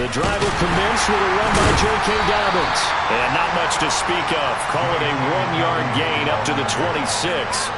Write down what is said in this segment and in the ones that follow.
The drive will commence with a run by J.K. Dobbins. And not much to speak of. Call it a 1-yard gain up to the 26.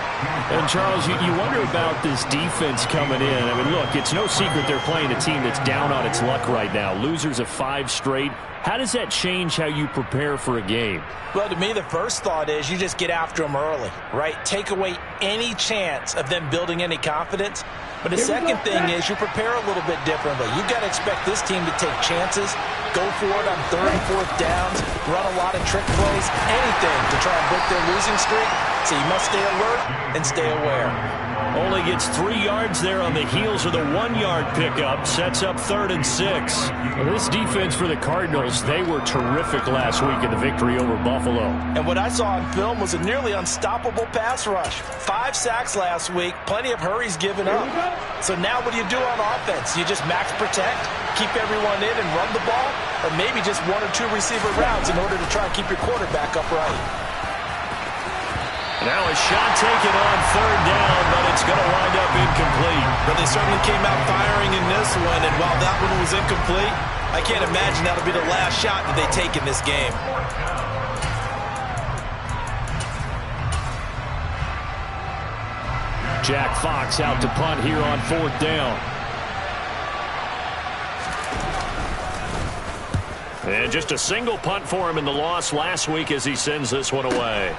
And, Charles, you wonder about this defense coming in. I mean, look, it's no secret they're playing a team that's down on its luck right now. Losers of 5 straight. How does that change how you prepare for a game? Well, to me, the first thought is you just get after them early, right? Take away any chance of them building any confidence. But the second thing is you prepare a little bit differently. You've got to expect this team to take chances, go for it on 3rd and 4th downs, run a lot of trick plays, anything to try and break their losing streak. So you must stay alert and stay aware. Only gets 3 yards there on the heels of the 1-yard pickup. Sets up 3rd and 6. Well, this defense for the Cardinals, they were terrific last week in the victory over Buffalo. And what I saw on film was a nearly unstoppable pass rush. 5 sacks last week, plenty of hurries given up. So now what do you do on offense? You just max protect, keep everyone in and run the ball, or maybe just 1 or 2 receiver routes in order to try and keep your quarterback upright. Now a shot taken on 3rd down, but it's going to wind up incomplete. But they certainly came out firing in this one, and while that one was incomplete, I can't imagine that'll be the last shot that they take in this game. Jack Fox out to punt here on 4th down. And just a single punt for him in the loss last week as he sends this one away.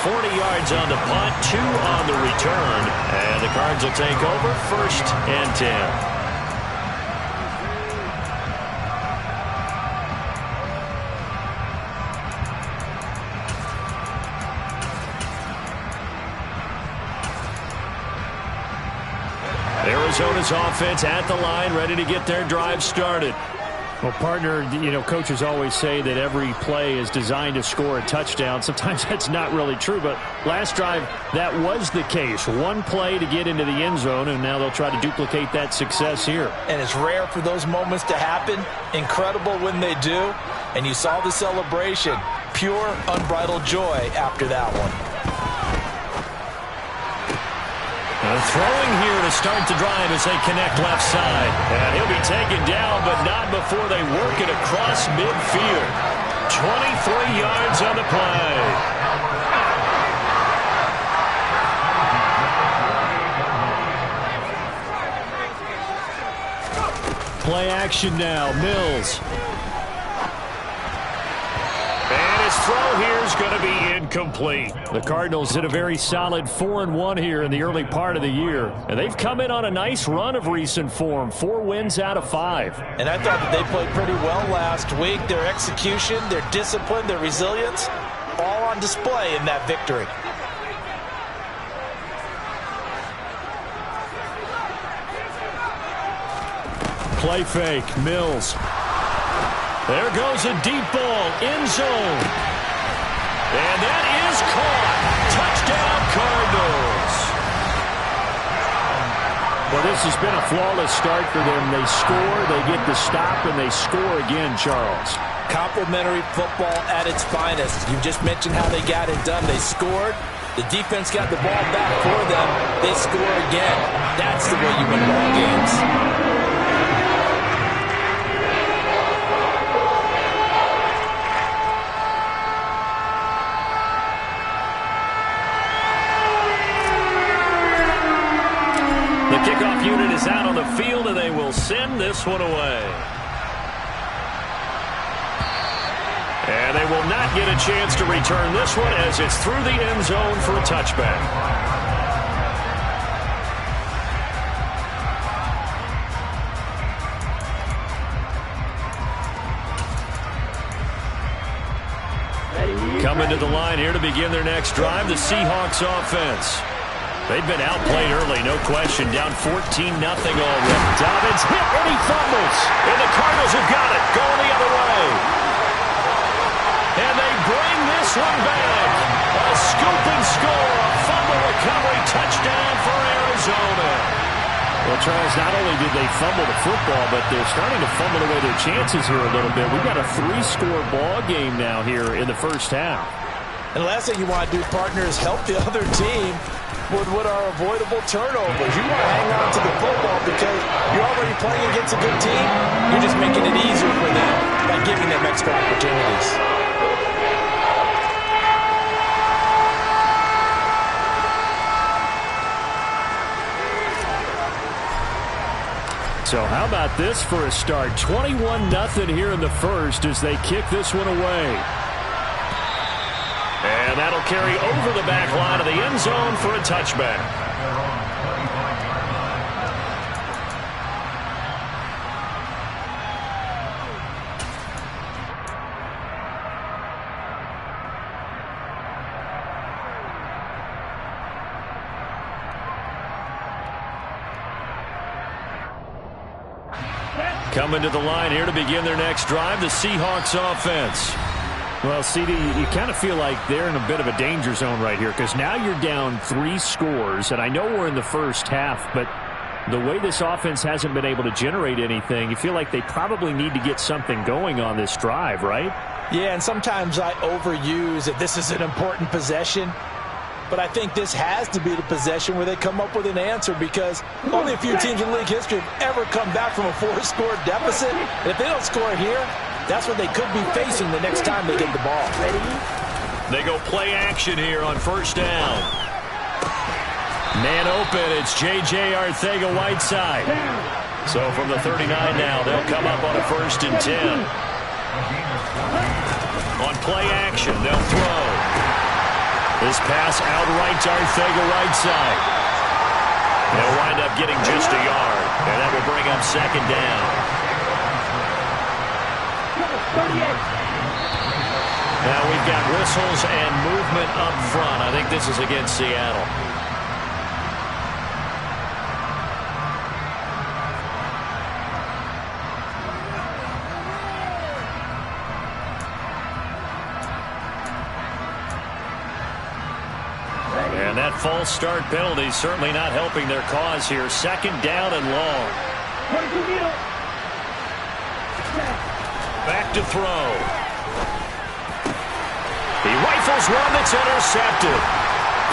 40 yards on the punt, 2 on the return. And the Cards will take over 1st and 10. Arizona's offense at the line, ready to get their drive started. Well, partner, you know, coaches always say that every play is designed to score a touchdown. Sometimes that's not really true, but last drive, that was the case. 1 play to get into the end zone, and now they'll try to duplicate that success here. And it's rare for those moments to happen. Incredible when they do. And you saw the celebration. Pure, unbridled joy after that one. Throwing here to start the drive as they connect left side. And he'll be taken down, but not before they work it across midfield. 23 yards on the play. Play action now. Mills. And his throw here is going to be incomplete. The Cardinals did a very solid 4-1 here in the early part of the year. And they've come in on a nice run of recent form. 4 wins out of 5. And I thought that they played pretty well last week. Their execution, their discipline, their resilience, all on display in that victory. Play fake. Mills. There goes a deep ball. End zone. And that is caught. Touchdown, Cardinals. Well, this has been a flawless start for them. They score, they get the stop, and they score again, Charles. Complimentary football at its finest. You just mentioned how they got it done. They scored. The defense got the ball back for them. They score again. That's the way you win ball games. Kickoff unit is out on the field, and they will send this one away. And they will not get a chance to return this one as it's through the end zone for a touchback. Coming to the line here to begin their next drive, the Seahawks offense. They've been outplayed early, no question. Down 14-0 already. Dobbins hit and he fumbles. And the Cardinals have got it. Going the other way. And they bring this one back. A scoop and score. A fumble recovery touchdown for Arizona. Well, Charles, not only did they fumble the football, but they're starting to fumble away their chances here a little bit. We've got a 3-score ball game now here in the first half. And the last thing you want to do, partner, is help the other team with what are avoidable turnovers. You want to hang on to the football because you're already playing against a good team. You're just making it easier for them by giving them extra opportunities. So how about this for a start? 21-0 here in the first as they kick this one away. And that'll carry over the back line of the end zone for a touchback. Coming to the line here to begin their next drive, the Seahawks offense. Well, CD, you kind of feel like they're in a bit of a danger zone right here because now you're down 3 scores, and I know we're in the first half, but the way this offense hasn't been able to generate anything, you feel like they probably need to get something going on this drive, right? Yeah, and sometimes I overuse if this is an important possession. But I think this has to be the possession where they come up with an answer because only a few teams in league history have ever come back from a 4-score deficit. And if they don't score here, that's what they could be facing the next time they get the ball. Ready? They go play action here on first down. Man open, it's J.J. Arcega-Whiteside. So from the 39 now, they'll come up on a 1st and 10. On play action, they'll throw. This pass outright to Arcega-Whiteside. They'll wind up getting just a yard, and that will bring up 2nd down. Now we've got whistles and movement up front. I think this is against Seattle. And that false start penalty certainly not helping their cause here. 2nd down and long. Back to throw. He rifles one that's intercepted.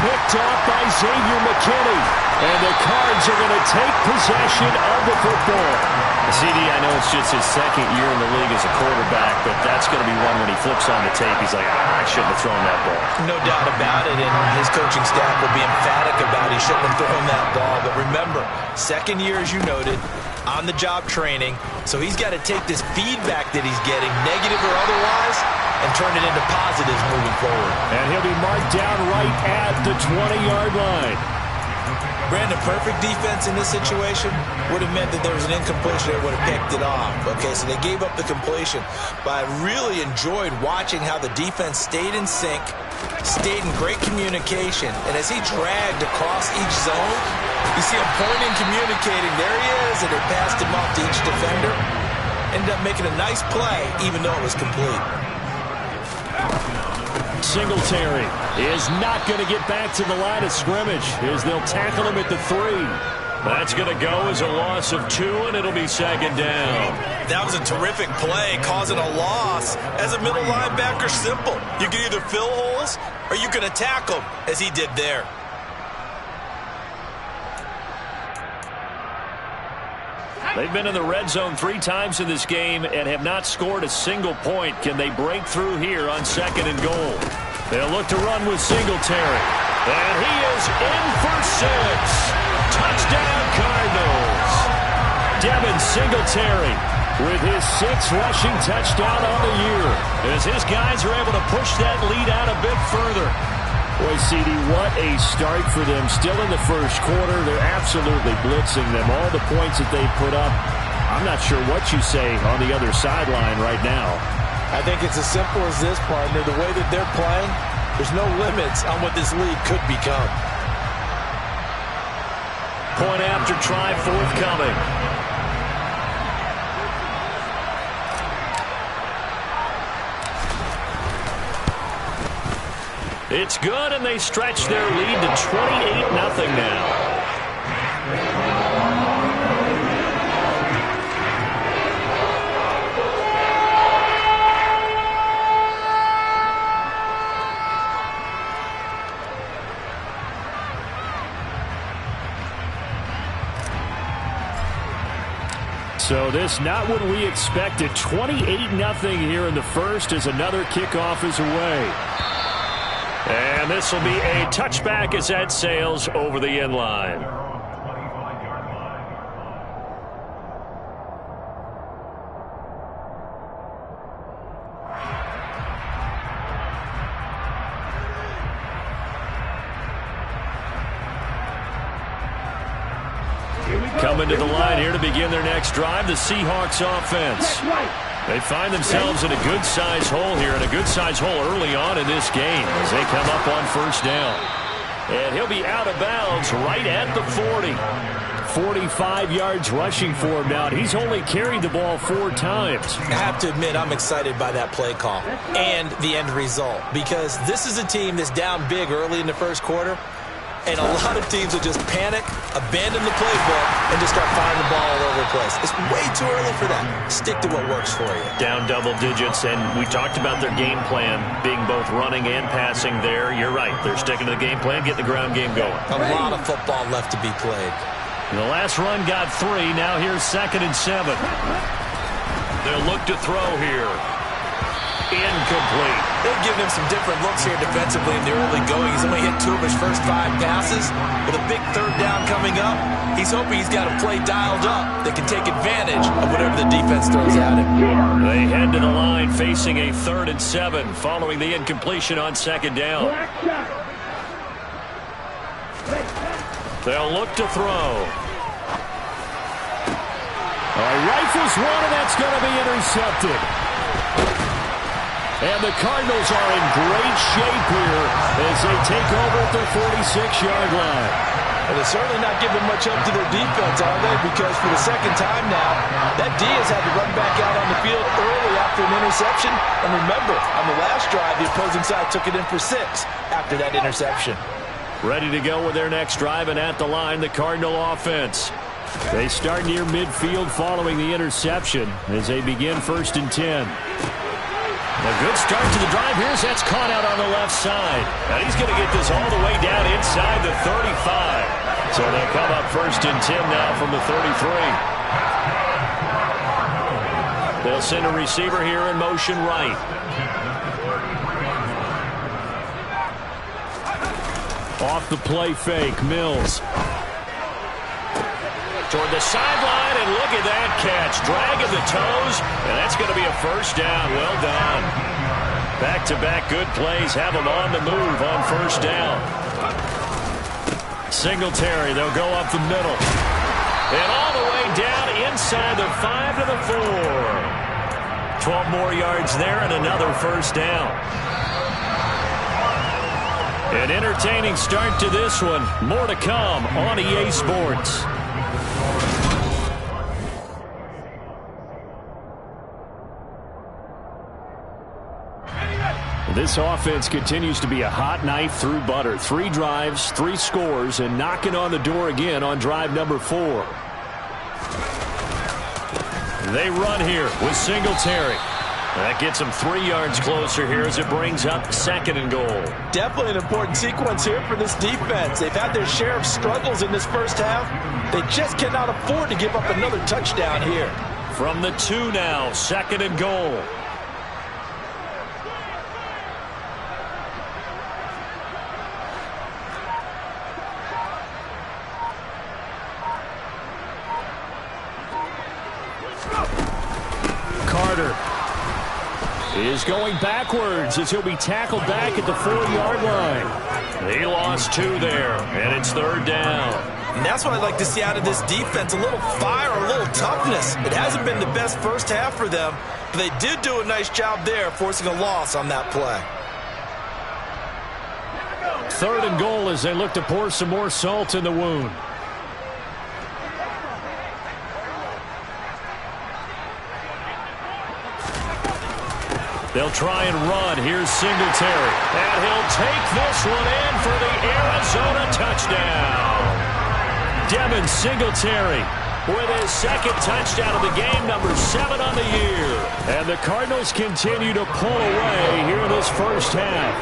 Picked off by Xavier McKinney. And the Cards are going to take possession of the football. CD, I know it's just his 2nd year in the league as a quarterback, but that's going to be one when he flips on the tape. He's like, I shouldn't have thrown that ball. No doubt about it, and his coaching staff will be emphatic about he shouldn't have thrown that ball. But remember, 2nd year, as you noted, on-the-job training, so he's got to take this feedback that he's getting, negative or otherwise, and turn it into positives moving forward. And he'll be marked down right at the 20-yard line. Brandon, perfect defense in this situation would have meant that there was an incompletion that would have picked it off. Okay, so they gave up the completion. But I really enjoyed watching how the defense stayed in sync, stayed in great communication. And as he dragged across each zone, you see him pointing, communicating. There he is, and they passed him off to each defender. Ended up making a nice play, even though it was complete. Singletary is not going to get back to the line of scrimmage as they'll tackle him at the 3. That's going to go as a loss of 2, and it'll be 2nd down. That was a terrific play, causing a loss. As a middle linebacker, simple. You can either fill holes or you can attack them, as he did there. They've been in the red zone 3 times in this game and have not scored a single point. Can they break through here on 2nd and goal? They'll look to run with Singletary. And he is in for 6. Touchdown, Cardinals. Devin Singletary with his 6th rushing touchdown on the year as his guys are able to push that lead out a bit further. Boy, CD, what a start for them. Still in the first quarter. They're absolutely blitzing them. All the points that they put up, I'm not sure what you say on the other sideline right now. I think it's as simple as this, partner. The way that they're playing, there's no limits on what this league could become. Point after try forthcoming. It's good, and they stretch their lead to 28-0 now. So this not what we expected. 28-0 here in the first as another kickoff is away. And this will be a touchback as that sails over the end line. Coming to the line here to begin their next drive, the Seahawks offense. They find themselves in a good-sized hole here, and a good-sized hole early on in this game as they come up on first down. And he'll be out of bounds right at the 40. 45 yards rushing for him now. He's only carried the ball 4 times. I have to admit, I'm excited by that play call and the end result, because this is a team that's down big early in the first quarter. And a lot of teams will just panic, abandon the playbook, and just start firing the ball all over the place. It's way too early for that. Stick to what works for you. Down double digits, and we talked about their game plan being both running and passing there. You're right. They're sticking to the game plan, getting the ground game going. A lot of football left to be played. The last run got 3. Now here's 2nd and 7. They'll look to throw here. Incomplete. They've given him some different looks here defensively in the early going. He's only hit 2 of his first 5 passes. With a big 3rd down coming up, he's hoping he's got a play dialed up that can take advantage of whatever the defense throws at him. They head to the line facing a 3rd and 7 following the incompletion on 2nd down. They'll look to throw. Rifles one, and that's going to be intercepted. And the Cardinals are in great shape here as they take over at their 46-yard line. Well, they're certainly not giving much up to their defense, are they? Because for the 2nd time now, that D has had to run back out on the field early after an interception. And remember, on the last drive, the opposing side took it in for 6 after that interception. Ready to go with their next drive, and at the line, the Cardinal offense. They start near midfield following the interception as they begin 1st and 10. A good start to the drive. Here's that's caught out on the left side. And he's going to get this all the way down inside the 35. So they'll come up 1st and 10 now from the 33. They'll send a receiver here in motion right. Off the play fake, Mills. Toward the sideline, and look at that catch. Dragging the toes, and that's going to be a 1st down. Well done. Back-to-back good plays have them on the move on 1st down. Singletary, they'll go up the middle. And all the way down inside the 5 to the 4. 12 more yards there and another 1st down. An entertaining start to this one. More to come on EA Sports. This offense continues to be a hot knife through butter. 3 drives, 3 scores, and knocking on the door again on drive number 4. They run here with Singletary. That gets them 3 yards closer here as it brings up 2nd and goal. Definitely an important sequence here for this defense. They've had their share of struggles in this first half. They just cannot afford to give up another touchdown here. From the 2 now, 2nd and goal. Carter is going backwards as he'll be tackled back at the 4-yard line. He lost 2 there, and it's 3rd down. And that's what I'd like to see out of this defense, a little fire, a little toughness. It hasn't been the best first half for them, but they did do a nice job there, forcing a loss on that play. 3rd and goal as they look to pour some more salt in the wound. They'll try and run. Here's Singletary. And he'll take this one in for the Arizona touchdown. Devin Singletary with his 2nd touchdown of the game, number 7 on the year. And the Cardinals continue to pull away here in this first half.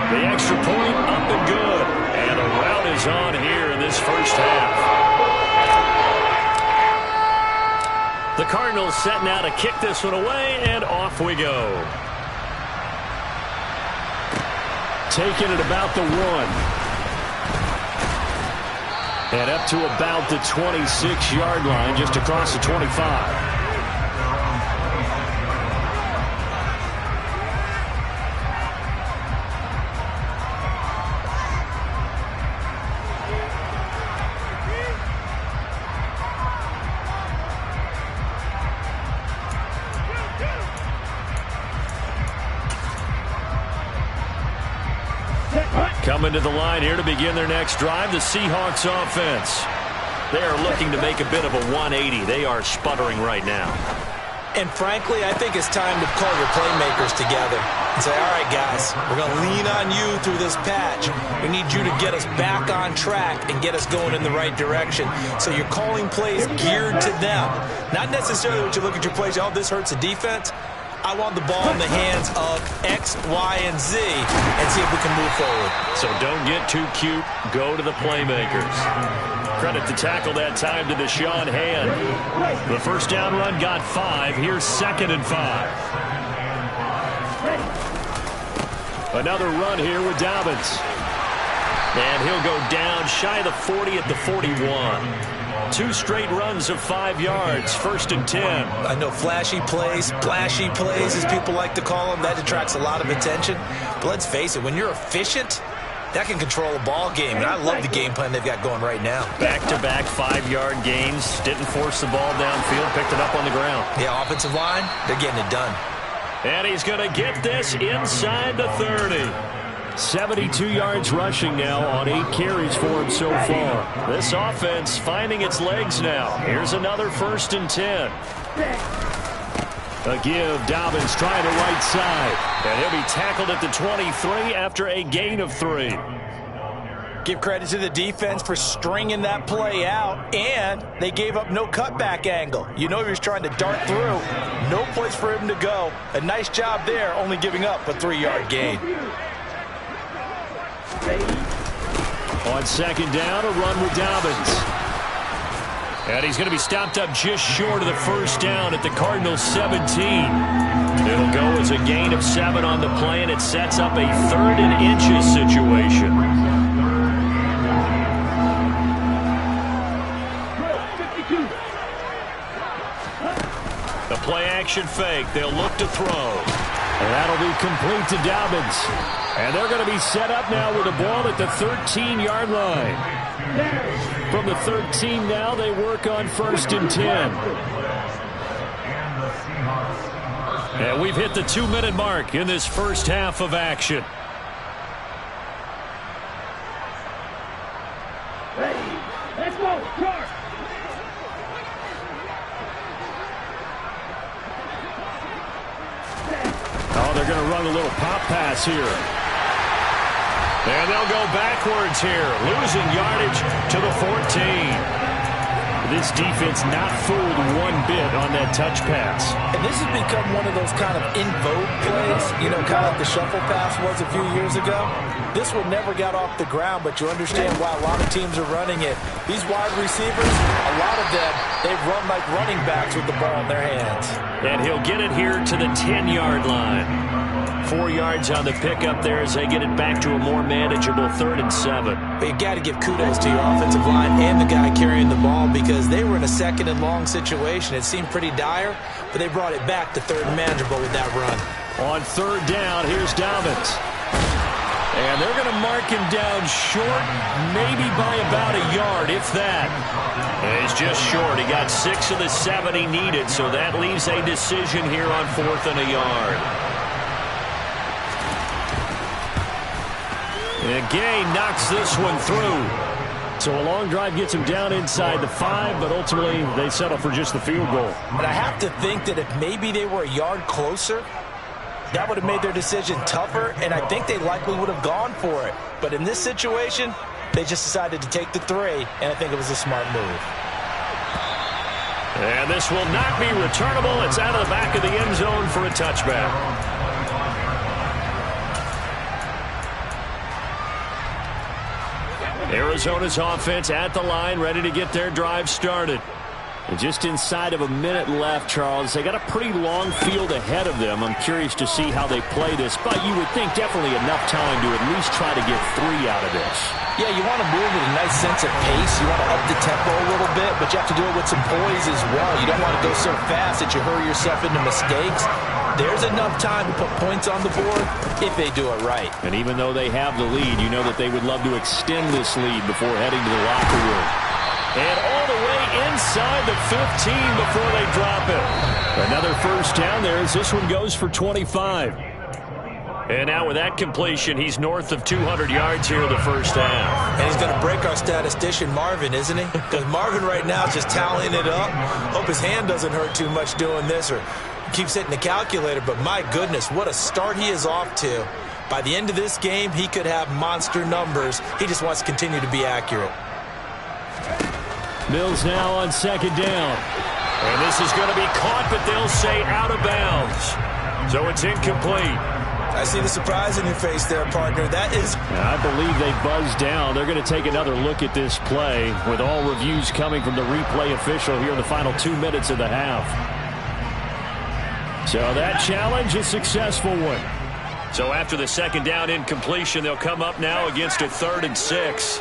The extra point up and good. And the rout is on here in this first half. The Cardinals set now to kick this one away, and off we go. Taking it about the 1. And up to about the 26-yard line, just across the 25. Coming to the line here to begin their next drive, the Seahawks offense. They are looking to make a bit of a 180. They are sputtering right now. And frankly, I think it's time to call your playmakers together and say, all right, guys, we're going to lean on you through this patch. We need you to get us back on track and get us going in the right direction. So you're calling plays geared to them. Not necessarily what you look at your plays, oh, this hurts the defense. I want the ball in the hands of X, Y, and Z and see if we can move forward. So don't get too cute. Go to the playmakers. Credit to tackle that time to Deshaun Hand. The first down run got 5. Here's 2nd and 5. Another run here with Dobbins. And he'll go down shy of the 40 at the 41. 2 straight runs of 5 yards, 1st and 10. I know flashy plays, splashy plays, as people like to call them, that attracts a lot of attention. But let's face it, when you're efficient, that can control a ball game. And I love the game plan they've got going right now. Back-to-back 5-yard gains. Didn't force the ball downfield, picked it up on the ground. Yeah, offensive line, they're getting it done. And he's going to get this inside the 30. 72 yards rushing now on 8 carries for him so far. This offense finding its legs now. Here's another 1st and 10. A give, Dobbins trying the right side. And he'll be tackled at the 23 after a gain of 3. Give credit to the defense for stringing that play out, and they gave up no cutback angle. You know he was trying to dart through. No place for him to go. A nice job there, only giving up a 3-yard gain. On 2nd down, a run with Dobbins. And he's going to be stopped up just short of the 1st down at the Cardinals' 17. It'll go as a gain of 7 on the play, and it sets up a 3rd and inches situation. The play-action fake. They'll look to throw. And that'll be complete to Dobbins. And they're going to be set up now with the ball at the 13-yard line. From the 13 now, they work on 1st and 10. And we've hit the 2-minute mark in this first half of action. Let's go, charge! Oh, they're going to run a little pop pass here. And they'll go backwards here, losing yardage to the 14. This defense not fooled one bit on that touch pass. And this has become one of those kind of in vogue plays, you know, kind of like the shuffle pass was a few years ago. This one never got off the ground, but you understand why a lot of teams are running it. These wide receivers, a lot of them, they run like running backs with the ball in their hands. And he'll get it here to the 10-yard line. 4 yards on the pickup there as they get it back to a more manageable 3rd and 7. But you got to give kudos to your offensive line and the guy carrying the ball, because they were in a 2nd and long situation. It seemed pretty dire, but they brought it back to 3rd and manageable with that run. On 3rd down, here's Dobbins. And they're going to mark him down short, maybe by about a yard, if that. And he's just short. He got 6 of the 7 he needed, so that leaves a decision here on 4th and a yard. And Gay knocks this one through. So a long drive gets him down inside the 5, but ultimately they settle for just the field goal. And I have to think that if maybe they were a yard closer, that would have made their decision tougher, and I think they likely would have gone for it. But in this situation, they just decided to take the 3, and I think it was a smart move. And this will not be returnable. It's out of the back of the end zone for a touchback. Arizona's offense at the line, ready to get their drive started. And just inside of a minute left, Charles. They got a pretty long field ahead of them. I'm curious to see how they play this, but you would think definitely enough time to at least try to get 3 out of this. Yeah, you want to move with a nice sense of pace. You want to up the tempo a little bit, but you have to do it with some poise as well. You don't want to go so fast that you hurry yourself into mistakes. There's enough time to put points on the board if they do it right. And even though they have the lead, you know that they would love to extend this lead before heading to the locker room. And all the way inside the 15 before they drop it. Another first down there as this one goes for 25. And now with that completion, he's north of 200 yards here in the first half. And he's going to break our statistician, Marvin, isn't he? Because Marvin right now is just tallying it up. Hope his hand doesn't hurt too much doing this or keeps hitting the calculator. But my goodness, what a start he is off to. By the end of this game, he could have monster numbers. He just wants to continue to be accurate. Mills now on second down. And this is going to be caught, but they'll say out of bounds. So it's incomplete. I see the surprise in your face there, partner. That is... I believe they buzzed down. They're going to take another look at this play with all reviews coming from the replay official here in the final 2 minutes of the half. So that challenge, a successful one. So after the second down incompletion, they'll come up now against a 3rd and 6.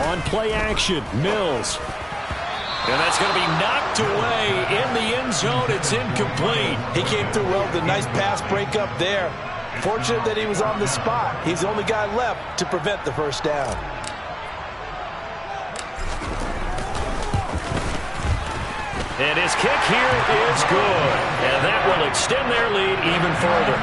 On play action, Mills. And that's going to be knocked away in the end zone. It's incomplete. He came through well with a nice pass breakup there. Fortunate that he was on the spot. He's the only guy left to prevent the first down. And his kick here is good. And that will extend their lead even further.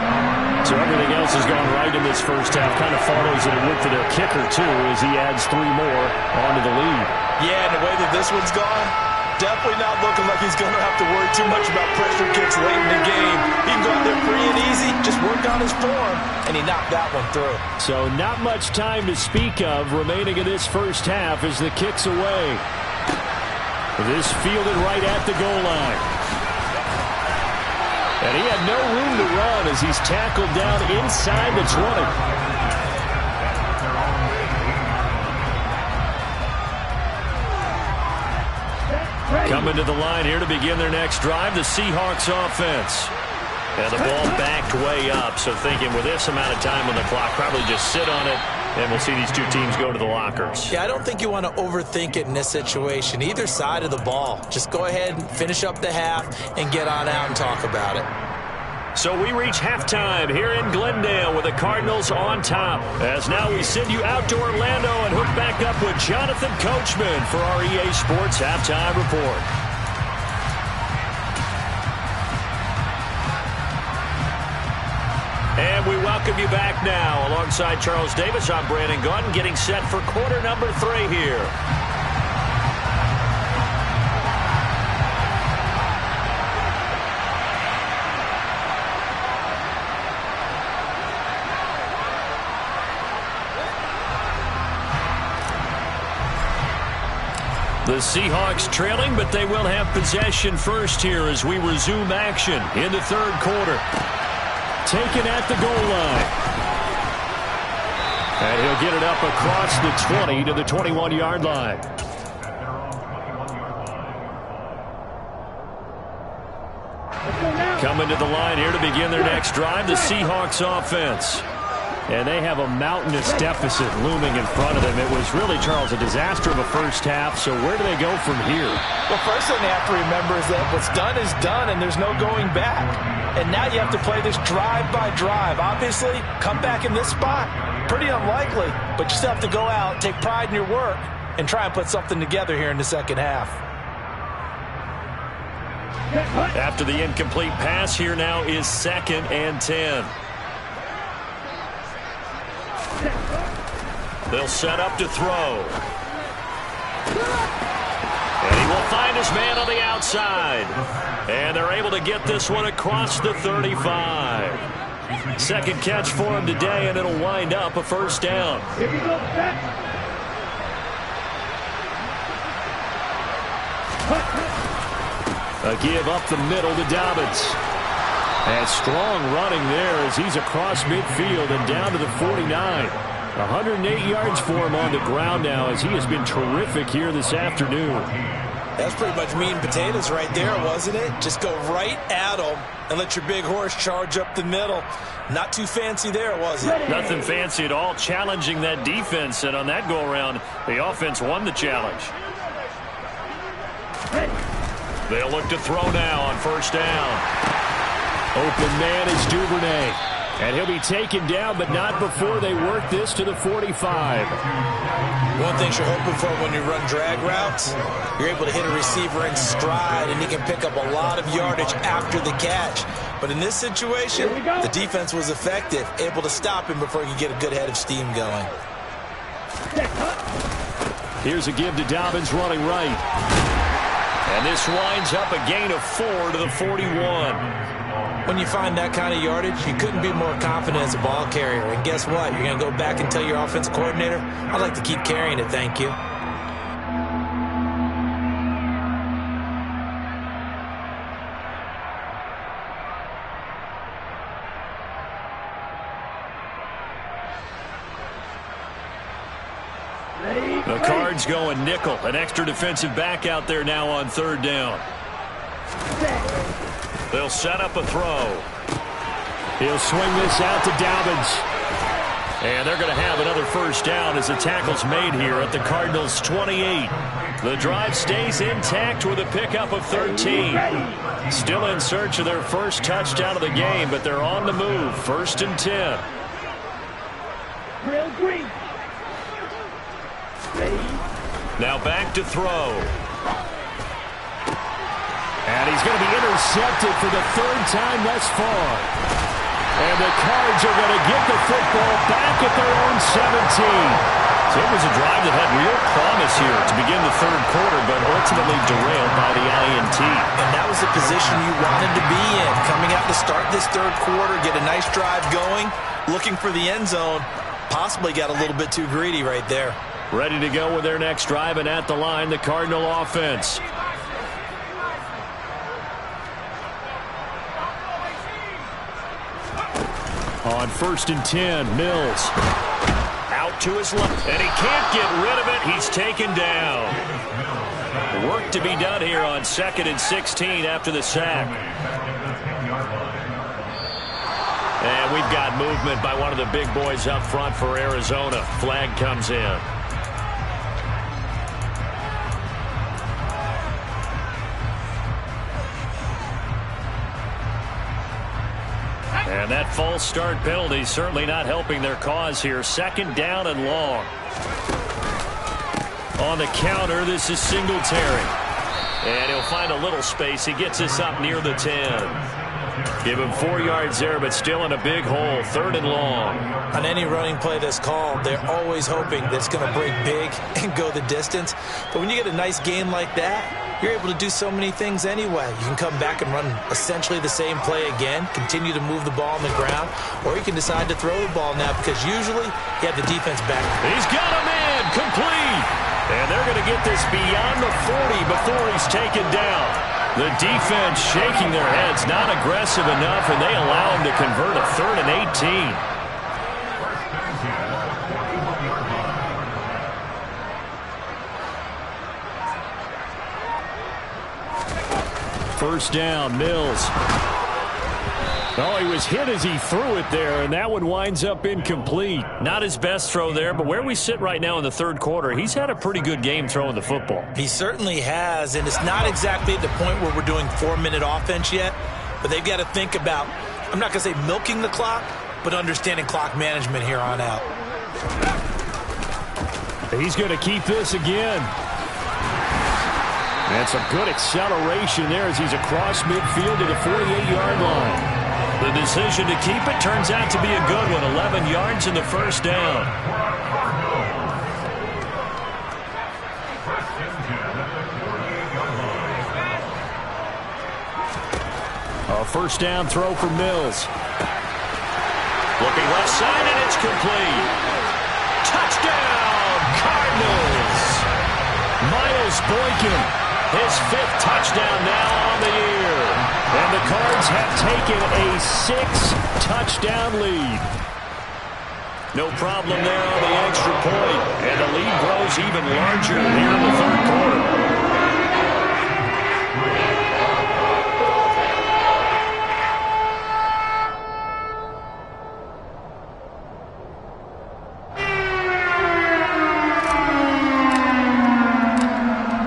So everything else has gone right in this first half. Kind of follows that it would for their kicker, too, as he adds 3 more onto the lead. Yeah, and the way that this one's gone, definitely not looking like he's going to have to worry too much about pressure kicks late in the game. He can go out there free and easy, just work on his form, and he knocked that one through. So not much time to speak of remaining in this first half as the kick's away. This fielded right at the goal line. And he had no room to run as he's tackled down inside the 20. Coming to the line here to begin their next drive, the Seahawks offense. And the ball backed way up, so thinking with this amount of time on the clock, probably just sit on it, and we'll see these two teams go to the lockers. Yeah, I don't think you want to overthink it in this situation. Either side of the ball. Just go ahead and finish up the half and get on out and talk about it. So we reach halftime here in Glendale with the Cardinals on top. As now we send you out to Orlando and hook back up with Jonathan Coachman for our EA Sports Halftime Report. And we welcome you back now. Alongside Charles Davis, I'm Brandon Gaudin, getting set for quarter number 3 here. The Seahawks trailing, but they will have possession first here as we resume action in the 3rd quarter. Taken at the goal line. And he'll get it up across the 20 to the 21-yard line. Coming to the line here to begin their next drive, the Seahawks offense. And they have a mountainous deficit looming in front of them. It was really, Charles, a disaster of a first half. So where do they go from here? Well, first thing they have to remember is that what's done is done, and there's no going back. And now you have to play this drive by drive. Obviously, come back in this spot, pretty unlikely. But you still have to go out, take pride in your work, and try and put something together here in the second half. After the incomplete pass, here now is 2nd and 10. They'll set up to throw. And he will find his man on the outside. And they're able to get this one across the 35. Second catch for him today, and it'll wind up a first down. A give up the middle to Dobbins. And strong running there as he's across midfield and down to the 49. 108 yards for him on the ground now, as he has been terrific here this afternoon. That's pretty much meat and potatoes right there, wasn't it? Just go right at them and let your big horse charge up the middle. Not too fancy there, was it? Nothing fancy at all, challenging that defense, and on that go-around, the offense won the challenge. They'll look to throw now on first down. Open man is Duvernay. And he'll be taken down, but not before they work this to the 45. One thing you're hoping for when you run drag routes, you're able to hit a receiver in stride, and he can pick up a lot of yardage after the catch. But in this situation, the defense was effective, able to stop him before he could get a good head of steam going. Here's a give to Dobbins running right. And this winds up a gain of 4 to the 41. When you find that kind of yardage, you couldn't be more confident as a ball carrier. And guess what? You're going to go back and tell your offensive coordinator, I'd like to keep carrying it, thank you. The Cards going nickel. An extra defensive back out there now on third down. They'll set up a throw. He'll swing this out to Dobbins. And they're going to have another first down as the tackle's made here at the Cardinals' 28. The drive stays intact with a pickup of 13. Still in search of their first touchdown of the game, but they're on the move. 1st and 10. Now back to throw. And he's going to be intercepted for the 3rd time thus far. And the Cards are going to get the football back at their own 17. So it was a drive that had real promise here to begin the 3rd quarter, but ultimately derailed by the INT. And that was the position you wanted to be in. Coming out to start this 3rd quarter, get a nice drive going, looking for the end zone. Possibly got a little bit too greedy right there. Ready to go with their next drive, and at the line, the Cardinal offense. On 1st and 10, Mills. Out to his left, and he can't get rid of it. He's taken down. Work to be done here on 2nd and 16 after the sack. And we've got movement by one of the big boys up front for Arizona. Flag comes in. And that false start penalty certainly not helping their cause here. 2nd down and long. On the counter, this is Singletary. And he'll find a little space. He gets us up near the 10. Give him 4 yards there, but still in a big hole. 3rd and long. On any running play that's called, they're always hoping that it's going to break big and go the distance. But when you get a nice gain like that, you're able to do so many things anyway. You can come back and run essentially the same play again, continue to move the ball on the ground, or you can decide to throw the ball now because usually you have the defense back. He's got him in, complete. And they're going to get this beyond the 40 before he's taken down. The defense shaking their heads, not aggressive enough, and they allow him to convert a 3rd and 18. First down, Mills. Oh, he was hit as he threw it there, and that one winds up incomplete. Not his best throw there, but where we sit right now in the 3rd quarter, he's had a pretty good game throwing the football. He certainly has, and it's not exactly at the point where we're doing 4-minute offense yet, but they've got to think about, I'm not going to say milking the clock, but understanding clock management here on out. He's going to keep this again. And some good acceleration there as he's across midfield to the 48-yard line. The decision to keep it turns out to be a good one. 11 yards in the 1st down. A 1st down throw for Mills. Looking left side, and it's complete. Touchdown, Cardinals. Miles Boykin. His 5th touchdown now on the year. And the Cards have taken a 6-touchdown lead. No problem there on the extra point. And the lead grows even larger here in the third quarter.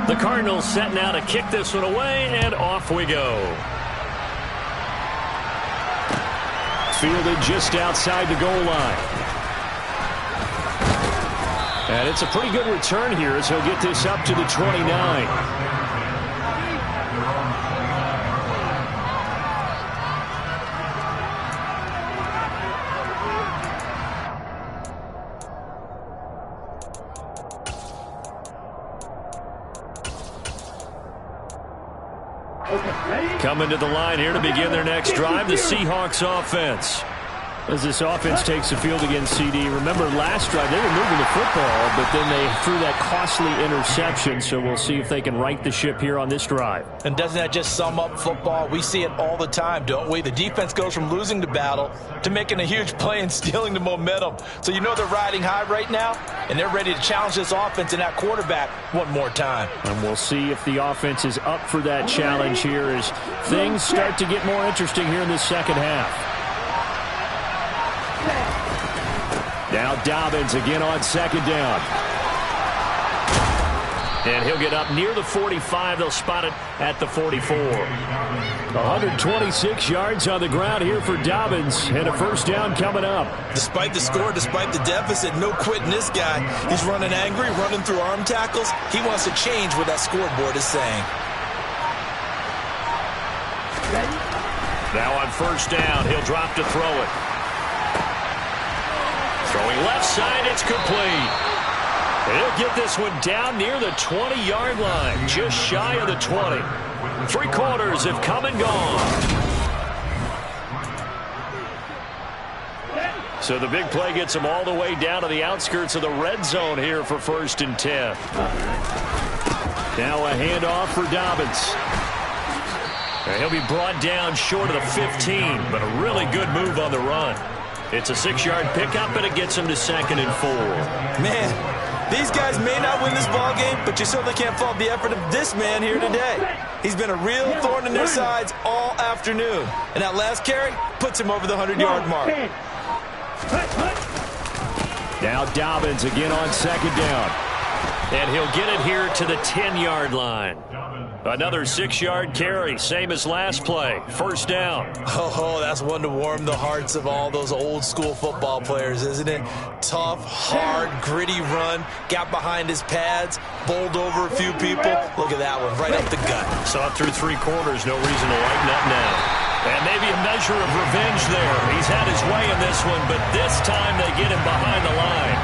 The Cardinals set now to kick this one away, and off we go. Fielded just outside the goal line. And it's a pretty good return here as he'll get this up to the 29. Coming to the line here to begin their next drive, the Seahawks offense. As this offense takes the field against CD. Remember last drive they were moving the football, but then they threw that costly interception, so we'll see if they can right the ship here on this drive. And doesn't that just sum up football? We see it all the time, don't we? The defense goes from losing the battle to making a huge play and stealing the momentum. So you know they're riding high right now, and they're ready to challenge this offense and that quarterback one more time. And we'll see if the offense is up for that challenge here as things start to get more interesting here in the second half. Now Dobbins again on second down. And he'll get up near the 45. They'll spot it at the 44. 126 yards on the ground here for Dobbins, and a first down coming up. Despite the score, despite the deficit, no quitting this guy. He's running angry, running through arm tackles. He wants to change what that scoreboard is saying. Now on first down, he'll drop to throw it. Throwing left side, it's complete. He'll get this one down near the 20-yard line, just shy of the 20. 3 quarters have come and gone. So the big play gets him all the way down to the outskirts of the red zone here for 1st and 10. Now a handoff for Dobbins. He'll be brought down short of the 15, but a really good move on the run. It's a 6-yard pickup, and it gets him to 2nd and 4. Man, these guys may not win this ball game, but you certainly can't fault the effort of this man here today. He's been a real thorn in their sides all afternoon. And that last carry puts him over the 100-yard mark. Now Dobbins again on second down. And he'll get it here to the 10-yard line. Another 6-yard carry, same as last play. First down. Oh, that's one to warm the hearts of all those old-school football players, isn't it? Tough, hard, gritty run. Got behind his pads, bowled over a few people. Look at that one, right up the gut. Saw it through 3 quarters, no reason to lighten up now. And maybe a measure of revenge there. He's had his way in this one, but this time they get him behind the line.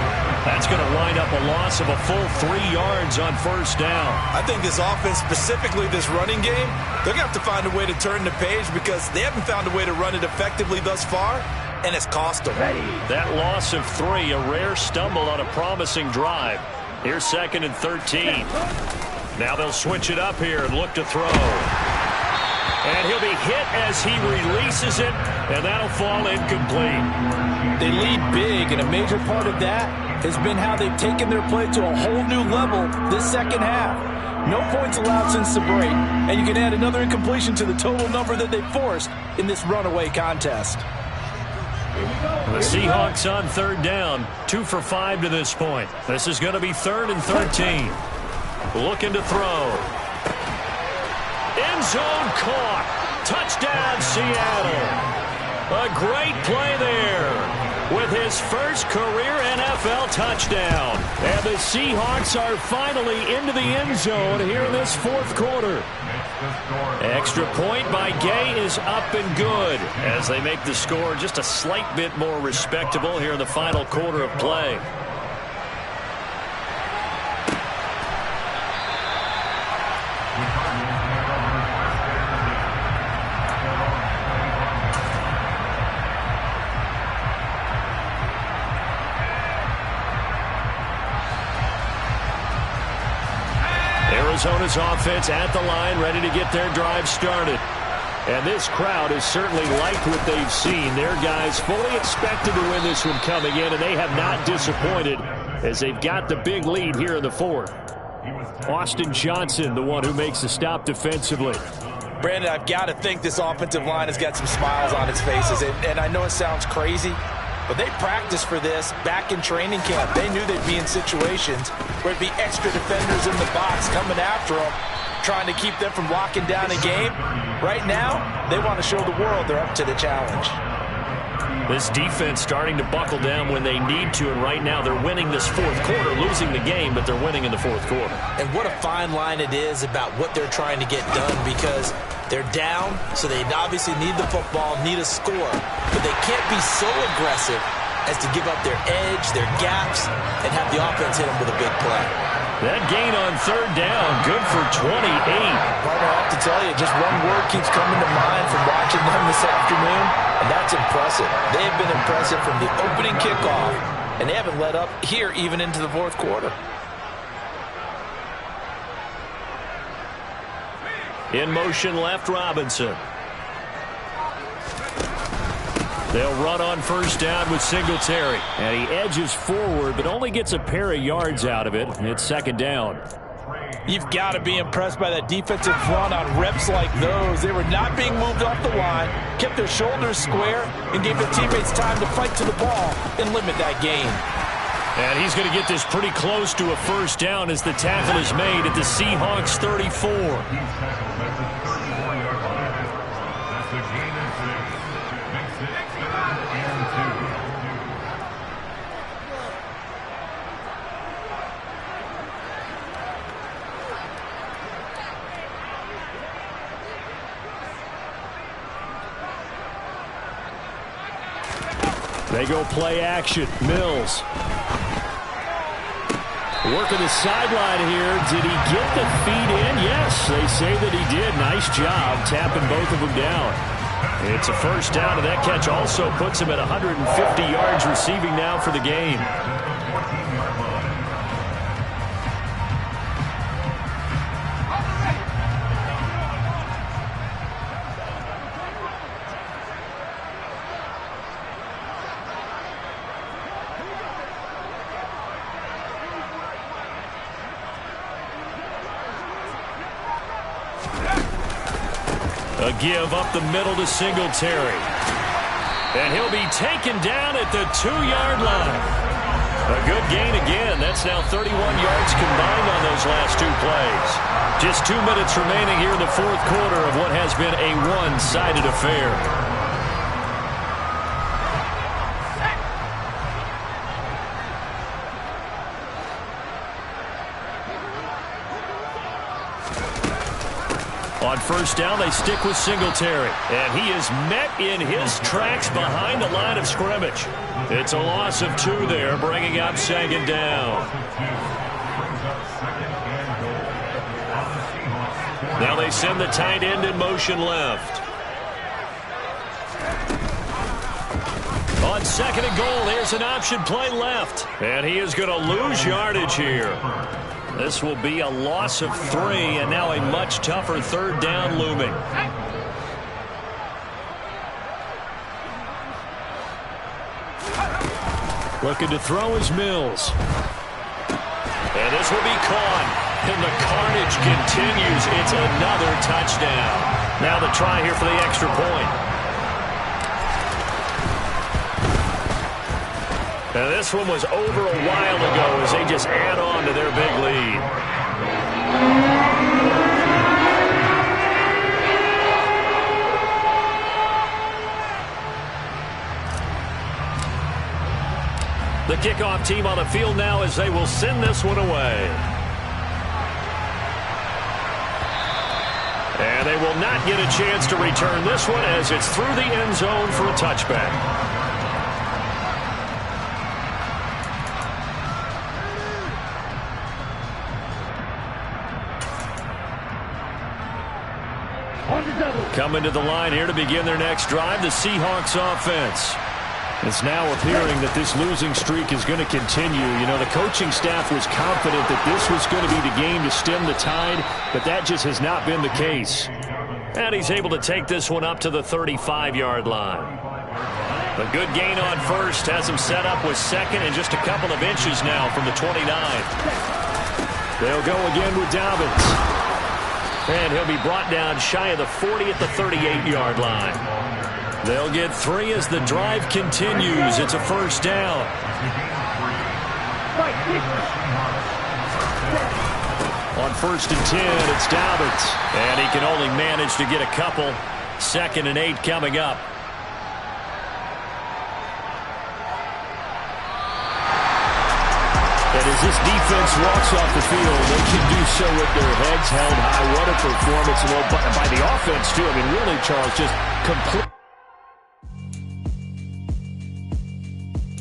That's going to wind up a loss of a full 3 yards on first down. I think this offense, specifically this running game, they're going to have to find a way to turn the page because they haven't found a way to run it effectively thus far, and it's cost them. That loss of 3, a rare stumble on a promising drive. Here's 2nd and 13. Now they'll switch it up here and look to throw. And he'll be hit as he releases it, and that'll fall incomplete. They lead big, and a major part of that has been how they've taken their play to a whole new level this second half. No points allowed since the break, and you can add another incompletion to the total number that they forced in this runaway contest. The Seahawks on third down, 2 for 5 to this point. This is going to be 3rd and 13. Looking to throw. End zone caught. Touchdown, Seattle. A great play there with his first career NFL touchdown. And the Seahawks are finally into the end zone here in this 4th quarter. Extra point by Gay is up and good as they make the score just a slight bit more respectable here in the final quarter of play. Arizona's offense at the line, ready to get their drive started. And this crowd has certainly liked what they've seen. Their guys fully expected to win this one coming in, and they have not disappointed as they've got the big lead here in the fourth. Austin Johnson, the one who makes the stop defensively. Brandon, I've got to think this offensive line has got some smiles on its faces. And I know it sounds crazy, but they practiced for this back in training camp. They knew they'd be in situations where it'd be extra defenders in the box coming after them, trying to keep them from locking down a game. Right now, they want to show the world they're up to the challenge. This defense starting to buckle down when they need to, and right now they're winning this fourth quarter, losing the game, but they're winning in the fourth quarter. And what a fine line it is about what they're trying to get done, because they're down, so they obviously need the football, need a score, but they can't be so aggressive as to give up their edge, their gaps, and have the offense hit them with a big play. That gain on third down, good for 28. Partner, I have to tell you, just one word keeps coming to mind from watching them this afternoon, and that's impressive. They have been impressive from the opening kickoff, and they haven't let up here even into the fourth quarter. In motion left, Robinson. They'll run on first down with Singletary. And he edges forward, but only gets a pair of yards out of it. It's second down. You've got to be impressed by that defensive front on reps like those. They were not being moved off the line, kept their shoulders square, and gave their teammates time to fight to the ball and limit that gain. And he's going to get this pretty close to a first down as the tackle is made at the Seahawks 34. They go play action. Mills. Working the sideline here. Did he get the feet in? Yes, they say that he did. Nice job tapping both of them down. It's a first down, and that catch also puts him at 150 yards receiving now for the game. A give up the middle to Singletary. And he'll be taken down at the 2-yard line. A good gain again. That's now 31 yards combined on those last two plays. Just 2 minutes remaining here in the fourth quarter of what has been a one-sided affair. On first down, they stick with Singletary. And he is met in his tracks behind the line of scrimmage. It's a loss of 2 there, bringing up second down. Now they send the tight end in motion left. On second and goal, there's an option play left. And he is going to lose yardage here. This will be a loss of 3, and now a much tougher third down looming. Looking to throw is Mills. And this will be caught. And the carnage continues. It's another touchdown. Now the try here for the extra point. And this one was over a while ago as they just add on to their big lead. The kickoff team on the field now as they will send this one away. And they will not get a chance to return this one as it's through the end zone for a touchback. Coming to the line here to begin their next drive, the Seahawks offense. It's now appearing that this losing streak is going to continue. You know, the coaching staff was confident that this was going to be the game to stem the tide, but that just has not been the case. And he's able to take this one up to the 35-yard line. A good gain on first has him set up with second and just a couple of inches now from the 29. They'll go again with Dobbins. And he'll be brought down shy of the 40 at the 38-yard line. They'll get 3 as the drive continues. It's a first down. On 1st and 10, it's Dobbins. And he can only manage to get a couple. 2nd and 8 coming up. And as this defense walks off the field, they can do so with their heads held high. What a performance by the offense, too. I mean, really, Charles, just complete.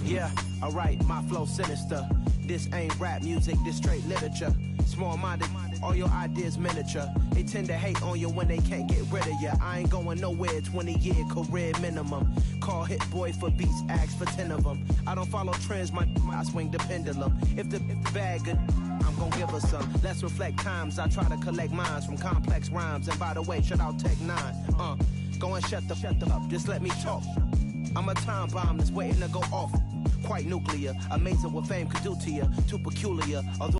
Yeah, alright, my flow sinister. This ain't rap music, this straight literature. Small-minded, all your ideas miniature. They tend to hate on you when they can't get rid of you. I ain't going nowhere, 20-year career minimum. Call Hit Boy for beats, ask for 10 of them. I don't follow trends, I swing the pendulum. If the bag good, I'm gonna give her some. Let's reflect times, I try to collect minds from complex rhymes. And by the way, shout out Tech 9. Go and shut the up, just let me talk. I'm a time bomb that's waiting to go off. Quite nuclear, amazing what fame could do to you. Too peculiar, although